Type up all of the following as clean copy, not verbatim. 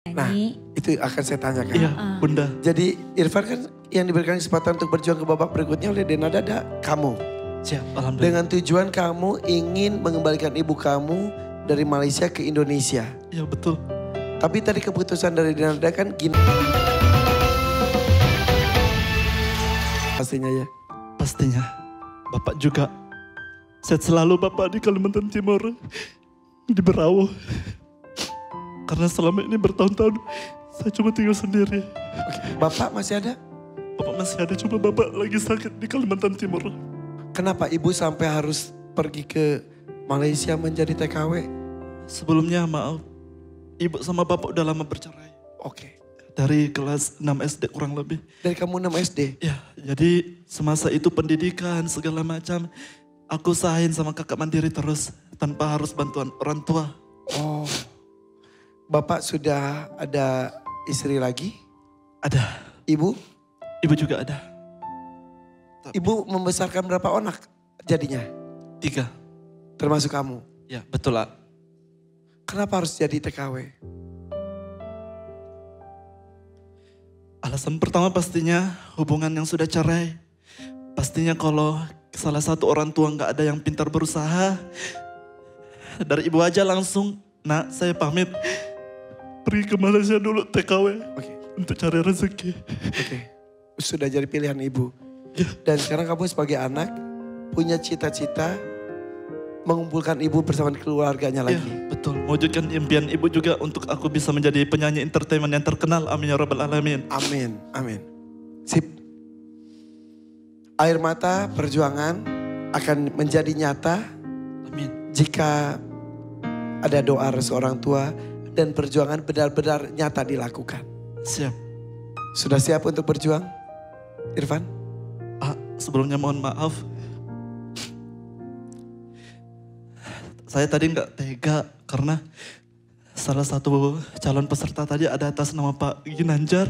Nah, itu akan saya tanyakan. Iya, Bunda. Jadi Irfan kan yang diberikan kesempatan untuk berjuang ke babak berikutnya oleh Denadada kamu. Siap, alhamdulillah. Dengan tujuan kamu ingin mengembalikan ibu kamu dari Malaysia ke Indonesia. Iya, betul. Tapi tadi keputusan dari Denadada kan gini. Pastinya ya. Pastinya. Bapak juga. Sehat selalu Bapak di Kalimantan Timur. Di Berau. Karena selama ini bertahun-tahun saya cuma tinggal sendiri. Oke. Bapak masih ada? Bapak masih ada, cuma Bapak lagi sakit di Kalimantan Timur. Kenapa ibu sampai harus pergi ke Malaysia menjadi TKW? Sebelumnya maaf, Ibu sama Bapak udah lama bercerai. Oke. Dari kelas 6 SD kurang lebih. Dari kamu 6 SD? Ya, jadi semasa itu pendidikan segala macam. Aku usahain sama kakak mandiri terus tanpa harus bantuan orang tua. Oh. Bapak sudah ada istri lagi? Ada. Ibu? Ibu juga ada. Ibu membesarkan berapa anak jadinya? 3. Termasuk kamu? Ya, betul lah. Kenapa harus jadi TKW? Alasan pertama pastinya hubungan yang sudah cerai. Pastinya kalau salah satu orang tua nggak ada yang pintar berusaha. Dari ibu aja langsung, nak saya pamit. Pergi ke Malaysia dulu TKW. Oke. Untuk cari rezeki. Oke. Sudah jadi pilihan ibu. Ya. Dan sekarang kamu sebagai anak punya cita-cita mengumpulkan ibu bersama keluarganya Ya, lagi. betul. Mewujudkan impian ibu juga untuk aku bisa menjadi penyanyi entertainment yang terkenal. Amin ya rabbal alamin. Amin, amin. Sip. Air mata perjuangan akan menjadi nyata Amin. jika ada doa restu orang tua dan perjuangan benar-benar nyata dilakukan. Siap. Sudah siap untuk berjuang, Irfan? Sebelumnya mohon maaf. Saya tadi nggak tega karena salah satu calon peserta tadi ada atas nama Pak Ginanjar.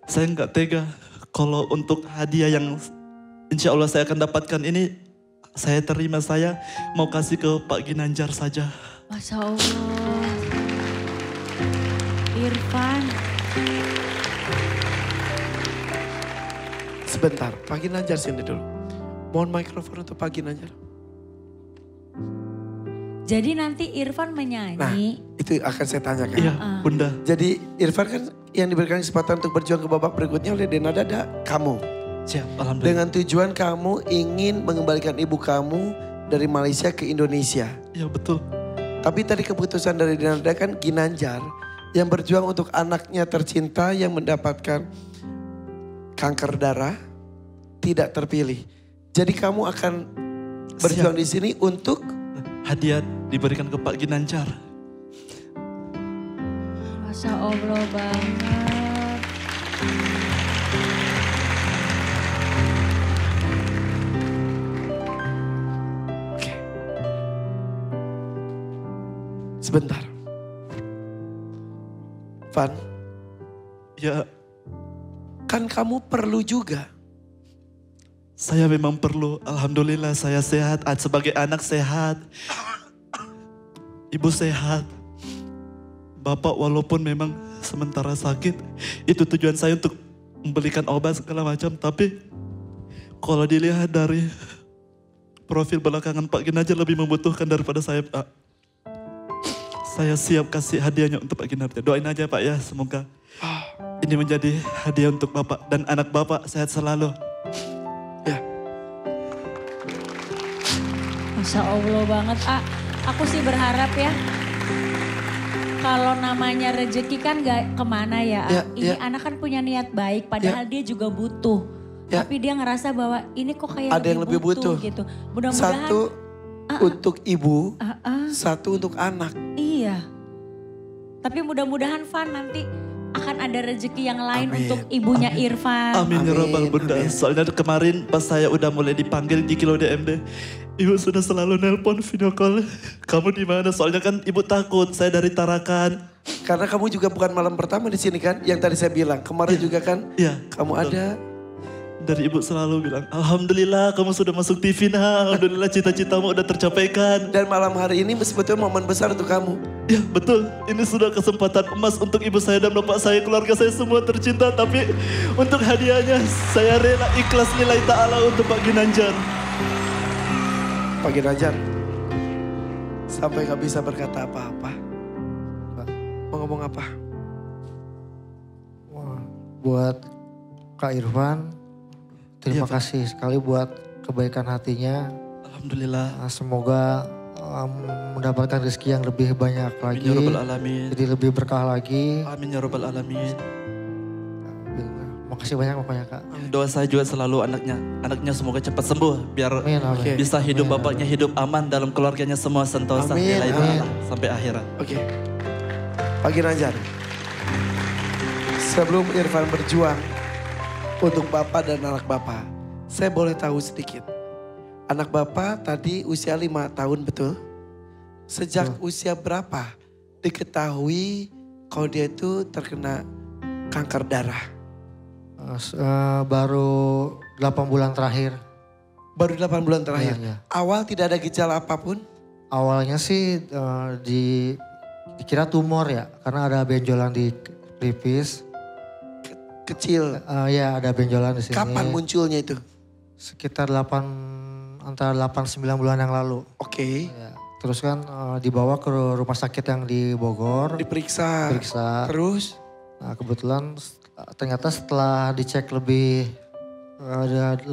Saya nggak tega kalau untuk hadiah yang insya Allah saya akan dapatkan ini saya terima, saya mau kasih ke Pak Ginanjar saja. Masya Allah. Irfan. Sebentar, Pak Ginanjar sini dulu. Mohon mikrofon untuk Pak Ginanjar. Jadi nanti Irfan menyanyi. Nah, itu akan saya tanyakan. Iya, Bunda. Jadi Irfan kan yang diberikan kesempatan untuk berjuang ke babak berikutnya oleh Denadada kamu. Siap, alhamdulillah. Dengan tujuan kamu ingin mengembalikan ibu kamu dari Malaysia ke Indonesia. Iya, betul. Tapi tadi keputusan dari Denadada kan Ginanjar yang berjuang untuk anaknya tercinta yang mendapatkan kanker darah tidak terpilih. Jadi kamu akan berjuang di sini untuk hadiah diberikan ke Pak Ginanjar. Masya Allah banget. Oke. Sebentar. Van, Ya, kan kamu perlu juga. saya memang perlu. Alhamdulillah saya sehat. Sebagai anak sehat. Ibu sehat. Bapak walaupun memang sementara sakit. Itu tujuan saya untuk membelikan obat segala macam. Tapi kalau dilihat dari profil belakangan Pak Ginanjar lebih membutuhkan daripada saya, Pak. Saya siap kasih hadiahnya untuk Pak Ginanjar. Doain aja Pak ya, semoga ini menjadi hadiah untuk Bapak. Dan anak Bapak sehat selalu. Ya, Masya Allah banget. Aku sih berharap ya. Kalau namanya rezeki kan gak kemana ya. Ya, Ini ya. anak kan punya niat baik padahal dia juga butuh. Ya. Tapi dia ngerasa bahwa ini kok kayak ada yang lebih butuh. gitu. Mudah-mudahan. Satu untuk ibu, Ah, satu untuk anak. iya. Tapi mudah-mudahan Van nanti akan ada rezeki yang lain Amin. untuk ibunya Irfan. Amin ya Amin, Rabbal Bunda. amin. Soalnya kemarin pas saya udah mulai dipanggil di Kilo DMD, Ibu sudah selalu nelpon video call. Kamu di mana? Soalnya kan Ibu takut saya dari Tarakan. Karena kamu juga bukan malam pertama di sini kan, yang tadi saya bilang. Kemarin juga kan Iya. kamu betul. ada dari ibu selalu bilang, Alhamdulillah kamu sudah masuk TV nah, Alhamdulillah cita-citamu udah tercapaikan. Dan malam hari ini sebetulnya momen besar untuk kamu. Ya betul, ini sudah kesempatan emas untuk ibu saya dan bapak saya, keluarga saya semua tercinta. Tapi untuk hadiahnya saya rela ikhlas nilai ta'ala untuk Pak Ginanjar. Pak Ginanjar, sampai gak bisa berkata apa-apa. Mau ngomong apa? Wah, buat Kak Irfan, terima kasih sekali buat kebaikan hatinya. Alhamdulillah. Semoga mendapatkan rezeki yang lebih banyak lagi. Amin ya Rabbal Alamin. Jadi lebih berkah lagi. Amin ya Rabbal Alamin. Makasih banyak pokoknya Kak. Doa saya juga selalu anaknya semoga cepat sembuh. Biar Amin, amin. bisa hidup Amin, bapaknya hidup aman dalam keluarganya semua sentosa Amin, nilai amin. ta'ala sampai akhirat. Oke. Pak Ginanjar, sebelum Irfan berjuang untuk Bapak dan anak Bapak, saya boleh tahu sedikit. Anak Bapak tadi usia 5 tahun betul? Sejak usia berapa diketahui kalau dia itu terkena kanker darah? Baru 8 bulan terakhir. Baru 8 bulan terakhir? Iya. Awal tidak ada gejala apapun? Awalnya sih dikira tumor ya, karena ada benjolan di pelipis. Kecil. Ya ada benjolan di sini. Kapan munculnya itu? Sekitar antara 8-9 bulan yang lalu. Oke. Ya, terus kan dibawa ke rumah sakit yang di Bogor. Diperiksa. Terus? Nah kebetulan ternyata setelah dicek lebih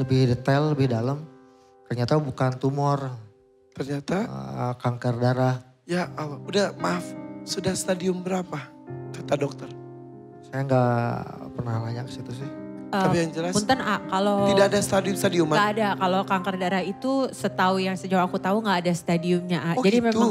detail, lebih dalam. Ternyata bukan tumor. Ternyata? Kanker darah. Ya Allah, udah maaf. Sudah stadium berapa kata dokter? Saya nggak pernah nanya ke situ sih. Tapi yang jelas Punten kalau tidak ada stadium-stadiuman. Nggak ada, kalau kanker darah itu sejauh aku tahu nggak ada stadiumnya. Oh, jadi gitu? memang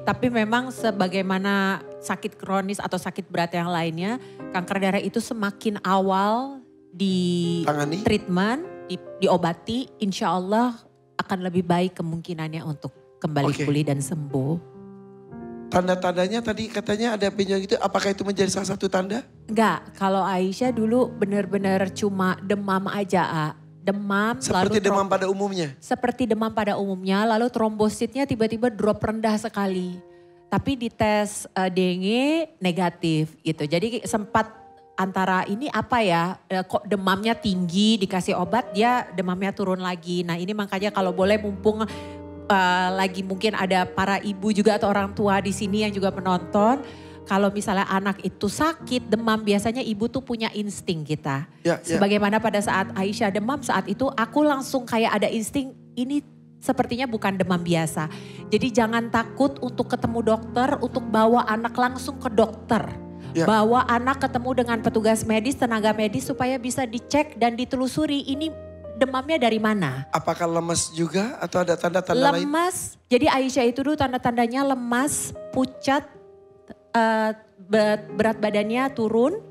tapi memang sebagaimana sakit kronis atau sakit berat yang lainnya, kanker darah itu semakin awal di Tangani? treatment, diobati, insya Allah akan lebih baik kemungkinannya untuk kembali pulih dan sembuh. Tanda-tandanya tadi katanya ada benjolan gitu, apakah itu menjadi salah satu tanda? Enggak, kalau Aisyah dulu benar-benar cuma demam aja, demam. Seperti demam pada umumnya? Seperti demam pada umumnya, lalu trombositnya tiba-tiba drop rendah sekali. Tapi di tes dengue negatif gitu. Jadi sempat antara ini apa ya, kok demamnya tinggi dikasih obat dia demamnya turun lagi. Nah ini makanya kalau boleh mumpung lagi mungkin ada para ibu juga atau orang tua di sini yang juga menonton. Kalau misalnya anak itu sakit demam biasanya ibu tuh punya insting kita. Ya. Sebagaimana pada saat Aisyah demam saat itu aku langsung kayak ada insting ini sepertinya bukan demam biasa. Jadi jangan takut untuk ketemu dokter, untuk bawa anak langsung ke dokter. Ya. Bawa anak ketemu dengan petugas medis, tenaga medis supaya bisa dicek dan ditelusuri ini demamnya dari mana? Apakah lemas juga atau ada tanda-tanda lain? Lemas, jadi Aisyah itu dulu tanda-tandanya lemas, pucat, berat badannya turun.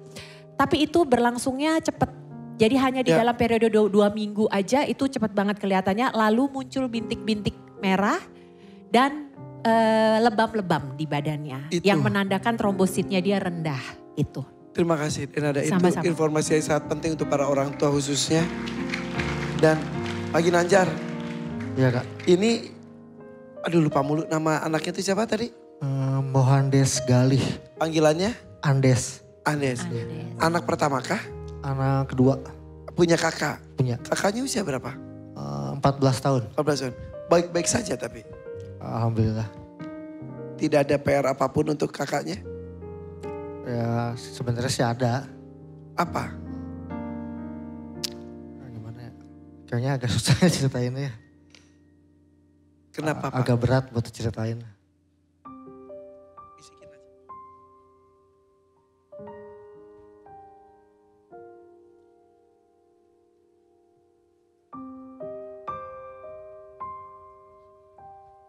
Tapi itu berlangsungnya cepat. Jadi hanya di dalam periode 2 minggu aja itu cepat banget kelihatannya. Lalu muncul bintik-bintik merah dan lebam-lebam di badannya. Itu. Yang menandakan trombositnya dia rendah itu. Terima kasih. Dan ada itu Sama-sama. informasi yang sangat penting untuk para orang tua khususnya. Dan Pak Ginanjar, Iya Kak. ini, aduh lupa mulu nama anaknya itu siapa tadi? Mohandes Galih. Panggilannya? Andes. Andes. Anak pertama kah? Anak kedua. Punya kakak? Punya. Kakaknya usia berapa? 14 tahun. 14 tahun. Baik-baik saja tapi? Alhamdulillah. Tidak ada PR apapun untuk kakaknya? Ya sebenarnya sih ada. Apa? Gimana ya? Kayaknya agak susah ceritainnya. Kenapa Pak? Agak berat buat ceritain. Bisikin aja.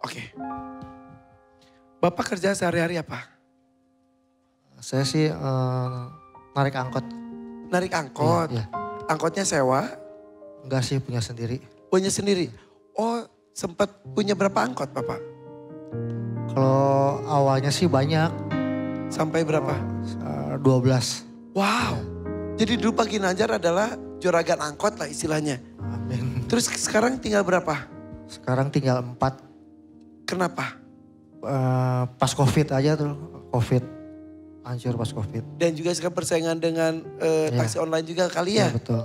Oke. Bapak kerja sehari-hari apa? Saya sih narik angkot. Narik angkot? Iya. Angkotnya sewa? Enggak sih, punya sendiri. Punya sendiri? Oh sempat punya berapa angkot Bapak? Kalau awalnya sih banyak. Sampai berapa? 12. Wow. Jadi dulu Pak Ginanjar adalah juragan angkot lah istilahnya. Amin. Terus sekarang tinggal berapa? Sekarang tinggal 4. Kenapa? Pas COVID aja tuh. COVID. Hancur pas COVID. Dan juga sekarang persaingan dengan taksi online juga kali Iya ya? betul.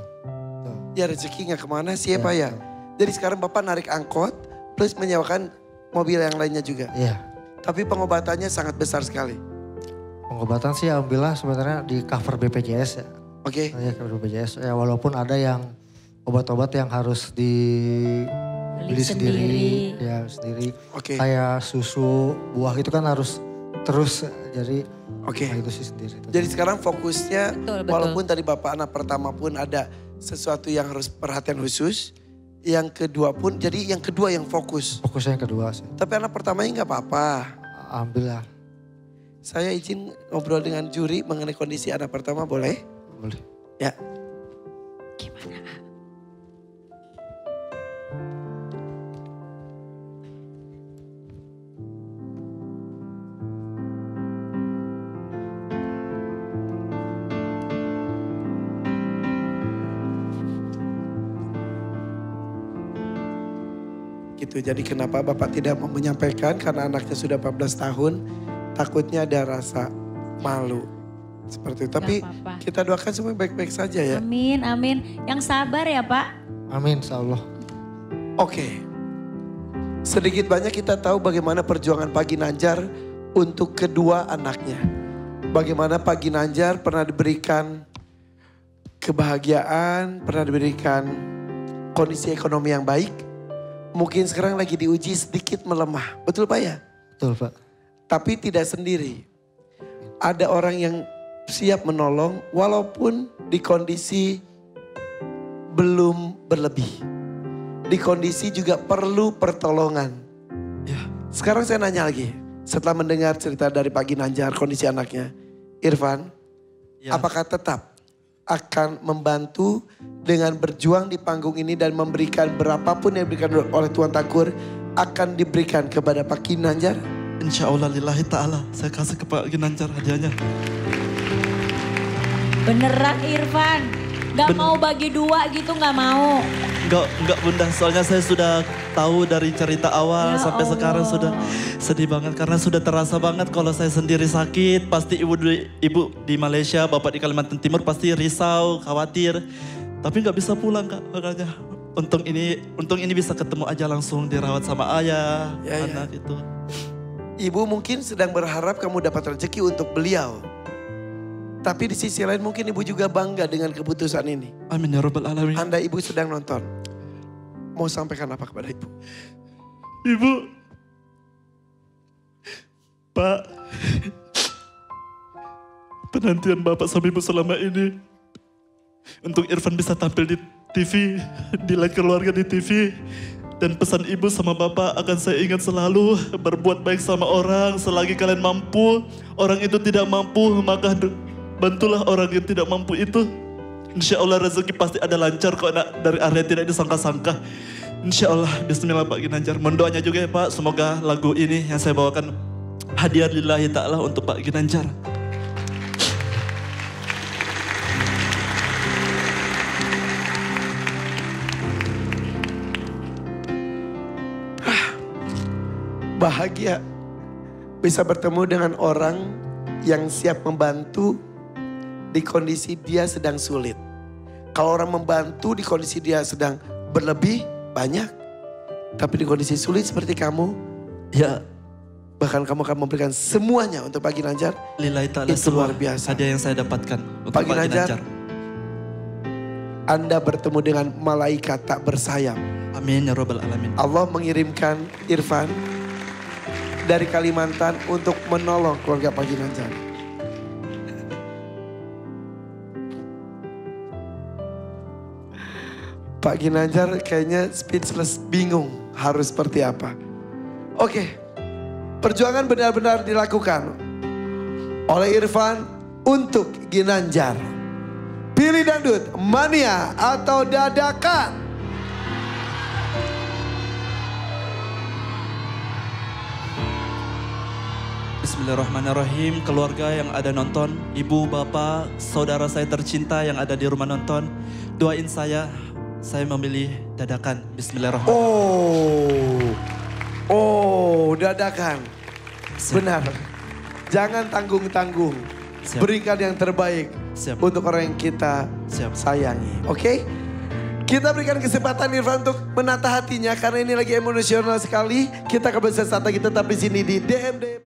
Ya rezeki nggak kemana sih ya Iya, Pak ya? betul. Jadi sekarang Bapak narik angkot plus menyewakan mobil yang lainnya juga. Iya. Tapi pengobatannya sangat besar sekali. Pengobatan sih alhamdulillah sebenarnya di cover BPJS ya. Oke. Ya cover BPJS. Ya walaupun ada yang obat-obat yang harus dibeli sendiri. Ya sendiri. Oke. Kayak susu, buah itu kan harus terus. Jadi Oke. nah itu sih sendiri. Jadi sekarang fokusnya Betul. walaupun tadi Bapak anak pertama pun ada sesuatu yang harus perhatian khusus. Yang kedua pun jadi yang kedua yang fokus. Fokusnya yang kedua sih. Tapi anak pertamanya nggak apa-apa. Alhamdulillah. Saya izin ngobrol dengan juri mengenai kondisi anak pertama boleh? Boleh. Ya. Gitu. Jadi kenapa Bapak tidak mau menyampaikan karena anaknya sudah 14 tahun, takutnya ada rasa malu. Seperti itu. Tapi apa-apa. kita doakan semua baik-baik saja ya. Amin, amin. Yang sabar ya Pak. Amin insyaallah. Oke. Sedikit banyak kita tahu bagaimana perjuangan Pak Ginanjar untuk kedua anaknya. Bagaimana Pak Ginanjar pernah diberikan kebahagiaan, pernah diberikan kondisi ekonomi yang baik. Mungkin sekarang lagi diuji sedikit melemah. Betul Pak ya? Betul Pak. Tapi tidak sendiri. Ada orang yang siap menolong walaupun di kondisi belum berlebih. Di kondisi juga perlu pertolongan. Ya. Sekarang saya nanya lagi. Setelah mendengar cerita dari Pak Ginanjar kondisi anaknya. Irfan, Ya. apakah tetap akan membantu dengan berjuang di panggung ini dan memberikan berapapun yang diberikan oleh Tuan Tangkur akan diberikan kepada Pak Ginanjar? Insya Allah lillahi ta'ala saya kasih ke Pak Ginanjar hadiahnya. Beneran Irfan. Gak mau bagi 2 gitu gak mau. Enggak bunda, soalnya saya sudah tahu dari cerita awal Ya sampai Allah. sekarang sudah sedih banget. Karena sudah terasa banget kalau saya sendiri sakit. Pasti ibu di Malaysia, bapak di Kalimantan Timur pasti risau, khawatir. Tapi nggak bisa pulang kak, makanya. Untung ini bisa ketemu aja langsung dirawat sama ayah, Ya, ya. anak itu. Ibu mungkin sedang berharap kamu dapat rezeki untuk beliau. Tapi di sisi lain mungkin ibu juga bangga dengan keputusan ini. Amin ya rabbal alamin. Anda ibu sedang nonton. Mau sampaikan apa kepada ibu? Ibu, Pak, penantian bapak sama ibu selama ini untuk Irfan bisa tampil di TV, di Live Keluarga di TV. Dan pesan ibu sama bapak akan saya ingat selalu, berbuat baik sama orang selagi kalian mampu. Orang itu tidak mampu, maka bantulah orang yang tidak mampu itu. Insya Allah rezeki pasti ada lancar kok nak, dari area tidak disangka-sangka. Insya Allah, bismillah Pak Ginanjar. Mohon doanya juga ya Pak, semoga lagu ini yang saya bawakan hadiah lillahi ta'ala untuk Pak Ginanjar. Bahagia bisa bertemu dengan orang yang siap membantu di kondisi dia sedang sulit. Kalau orang membantu di kondisi dia sedang berlebih, banyak. Tapi di kondisi sulit seperti kamu, Ya, bahkan kamu akan memberikan semuanya untuk Pak Ginanjar. lillahi ta'ala Itu semua luar biasa. hadiah yang saya dapatkan untuk Pak Pak Ginanjar. Ginanjar. Anda bertemu dengan malaikat tak bersayap. Amin ya rabbal alamin. Allah mengirimkan Irfan dari Kalimantan untuk menolong keluarga Pak Ginanjar. Pak Ginanjar kayaknya speechless, bingung harus seperti apa. Oke, perjuangan benar-benar dilakukan oleh Irfan untuk Ginanjar. Pilih dangdut, mania atau dadakan? Bismillahirrahmanirrahim, keluarga yang ada nonton, ibu, bapak, saudara saya tercinta yang ada di rumah nonton. doain saya memilih dadakan. Bismillahirrahmanirrahim. Oh, dadakan. Siap. Benar. Jangan tanggung-tanggung. Siap. Berikan yang terbaik Siap. untuk orang yang kita Siap. sayangi. Oke? Kita berikan kesempatan Irfan untuk menata hatinya karena ini lagi emosional sekali. Kita akan bersama kita tetap di sini di DMD.